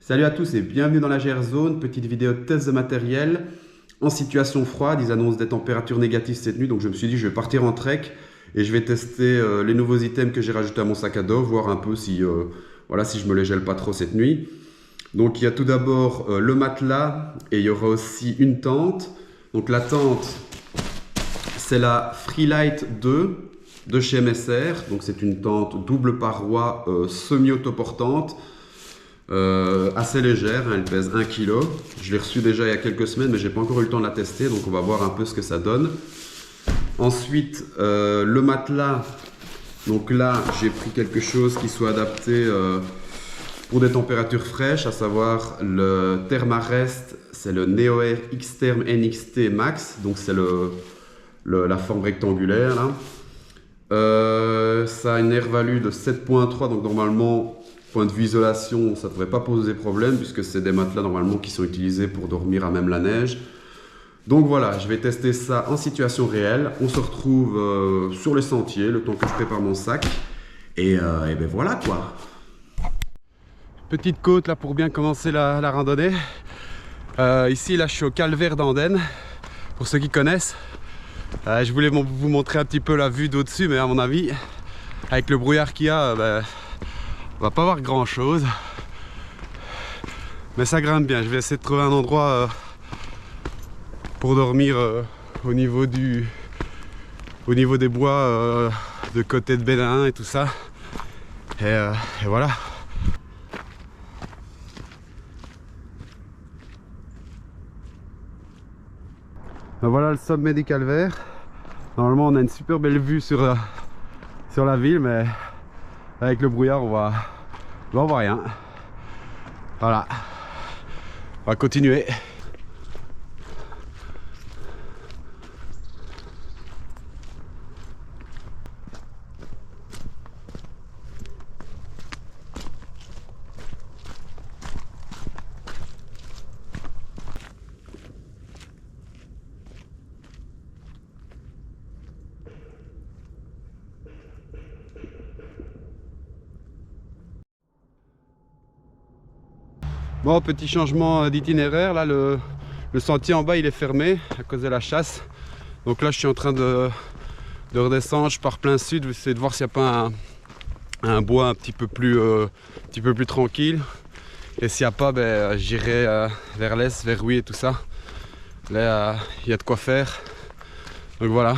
Salut à tous et bienvenue dans la GR Zone, petite vidéo de test de matériel en situation froide. Ils annoncent des températures négatives cette nuit, donc je me suis dit je vais partir en trek et je vais tester les nouveaux items que j'ai rajoutés à mon sac à dos, voir un peu si, voilà, si je me les gèle pas trop cette nuit. Donc il y a tout d'abord le matelas et il y aura aussi une tente. Donc la tente, c'est la Freelight 2 de chez MSR, donc c'est une tente double paroi semi-autoportante. Assez légère, hein, elle pèse 1 kg. Je l'ai reçue déjà il y a quelques semaines, mais j'ai pas encore eu le temps de la tester, donc on va voir un peu ce que ça donne. Ensuite, le matelas. Donc là, j'ai pris quelque chose qui soit adapté pour des températures fraîches, à savoir le Thermarest, c'est le NeoAir Xtherm NXT Max, donc c'est la forme rectangulaire là. Ça a une air value de 7.3, donc normalement, point de vue isolation, ça ne devrait pas poser problème puisque c'est des matelas normalement qui sont utilisés pour dormir à même la neige. Donc voilà, je vais tester ça en situation réelle. On se retrouve sur les sentiers, le temps que je prépare mon sac. Et ben voilà quoi. Petite côte là pour bien commencer la randonnée. Ici là je suis au Calvaire d'Andenne, pour ceux qui connaissent. Je voulais vous montrer un petit peu la vue d'au-dessus, mais à mon avis, avec le brouillard qu'il y a, on va pas voir grand chose. Mais ça grimpe bien. Je vais essayer de trouver un endroit pour dormir au niveau des bois de côté de Bénin et tout ça. Et voilà. Ben voilà le sommet du Calvaire. Normalement on a une super belle vue sur la ville, mais avec le brouillard on voit rien. Voilà, on va continuer. Bon, petit changement d'itinéraire, là le sentier en bas il est fermé à cause de la chasse. Donc là je suis en train de redescendre, je pars plein sud, j'essaie de voir s'il n'y a pas un bois un petit peu plus tranquille. Et s'il n'y a pas, j'irai vers l'est, vers Huy et tout ça. Là il y a de quoi faire. Donc voilà.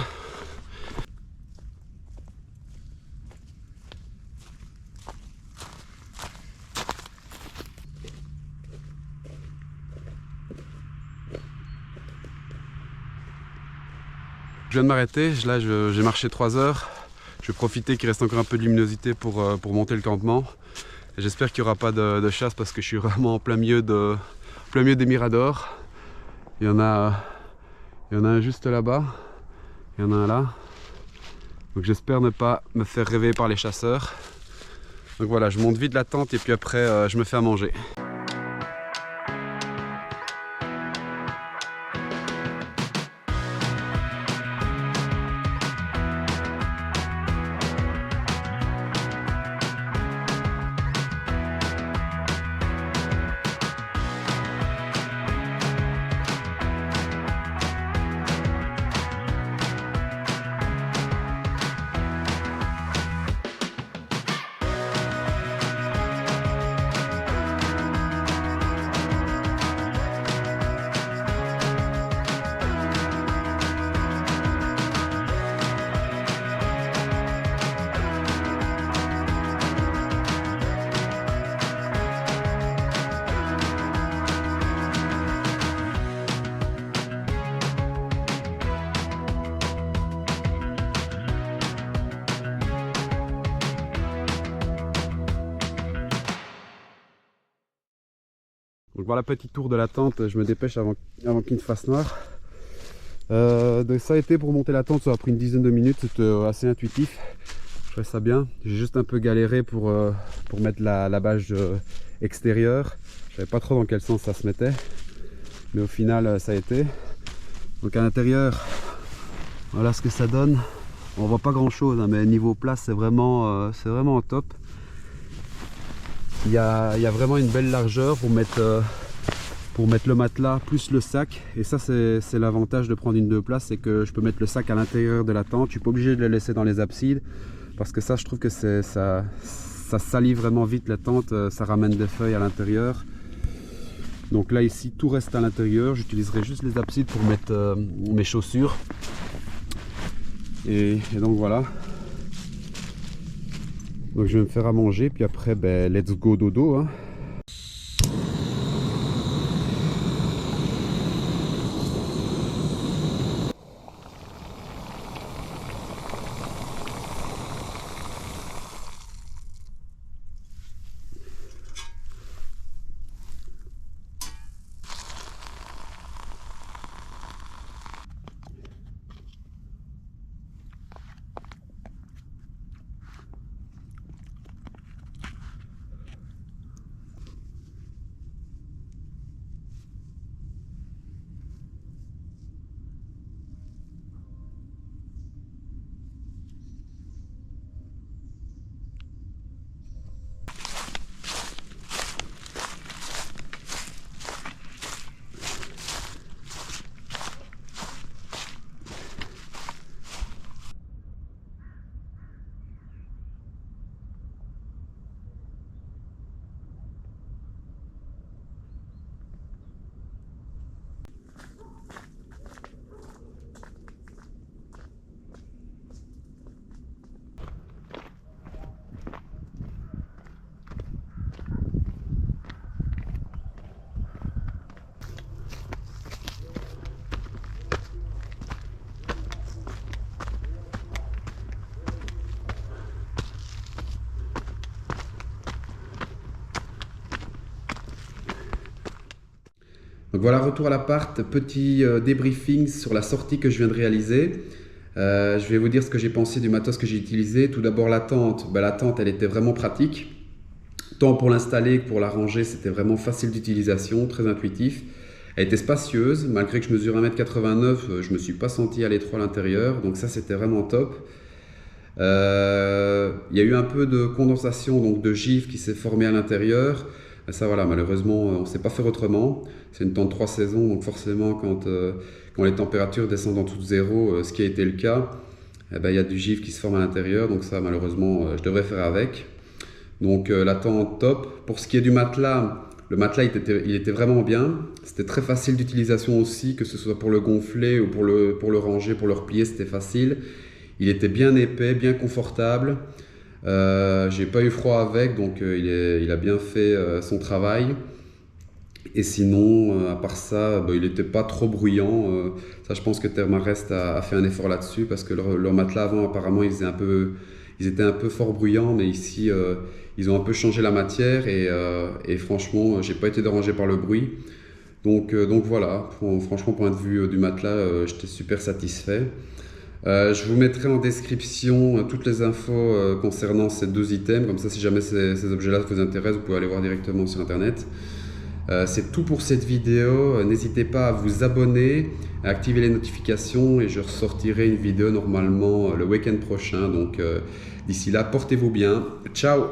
Je viens de m'arrêter, là j'ai marché 3 heures. Je vais profiter qu'il reste encore un peu de luminosité pour monter le campement. J'espère qu'il n'y aura pas de chasse parce que je suis vraiment en plein milieu des miradors. Il y en a un juste là-bas, il y en a un là. Donc j'espère ne pas me faire réveiller par les chasseurs. Donc voilà, je monte vite la tente et puis après je me fais à manger. Donc voilà, petit tour de la tente, je me dépêche avant qu'il ne fasse noir. Donc ça a été pour monter la tente, ça a pris une dizaine de minutes, c'était assez intuitif. Je trouvais ça bien. J'ai juste un peu galéré pour mettre la bâche extérieure. Je savais pas trop dans quel sens ça se mettait. Mais au final ça a été. Donc à l'intérieur, voilà ce que ça donne. On voit pas grand chose, hein, mais niveau place c'est vraiment top. il y a vraiment une belle largeur pour mettre le matelas plus le sac. Et ça c'est l'avantage de prendre une 2 places, c'est que je peux mettre le sac à l'intérieur de la tente. Je suis pas obligé de le laisser dans les absides, parce que ça je trouve que ça salit vraiment vite la tente, ça ramène des feuilles à l'intérieur. Donc là ici tout reste à l'intérieur, j'utiliserai juste les absides pour mettre mes chaussures. Et donc voilà. Donc je vais me faire à manger, puis après ben, let's go dodo hein. Donc voilà, retour à l'appart, petit débriefing sur la sortie que je viens de réaliser. Je vais vous dire ce que j'ai pensé du matos que j'ai utilisé. Tout d'abord la tente, la tente elle était vraiment pratique. Tant pour l'installer que pour la ranger, c'était vraiment facile d'utilisation, très intuitif. Elle était spacieuse, malgré que je mesure 1,89 m, je ne me suis pas senti à l'étroit à l'intérieur, donc ça c'était vraiment top. Il y a eu un peu de condensation, donc de givre qui s'est formé à l'intérieur. Ça voilà, malheureusement on ne sait pas faire autrement. C'est une tente 3 saisons, donc forcément quand les températures descendent en dessous de zéro, ce qui a été le cas, il y a du givre qui se forme à l'intérieur, donc ça malheureusement je devrais faire avec. Donc la tente top. Pour ce qui est du matelas, le matelas il était vraiment bien. C'était très facile d'utilisation aussi, que ce soit pour le gonfler ou pour le ranger, pour le replier, c'était facile. Il était bien épais, bien confortable. J'ai pas eu froid avec, donc il a bien fait son travail. Et sinon, à part ça, il n'était pas trop bruyant. Ça, je pense que Thermarest a fait un effort là-dessus, parce que leur matelas avant, apparemment, ils étaient un peu fort bruyants, mais ici, ils ont un peu changé la matière et franchement, j'ai pas été dérangé par le bruit. Donc voilà, franchement, point de vue du matelas, j'étais super satisfait. Je vous mettrai en description toutes les infos concernant ces 2 items, comme ça si jamais ces objets-là vous intéressent, vous pouvez aller voir directement sur internet. C'est tout pour cette vidéo, n'hésitez pas à vous abonner, à activer les notifications et je ressortirai une vidéo normalement le week-end prochain, donc d'ici là portez-vous bien, ciao!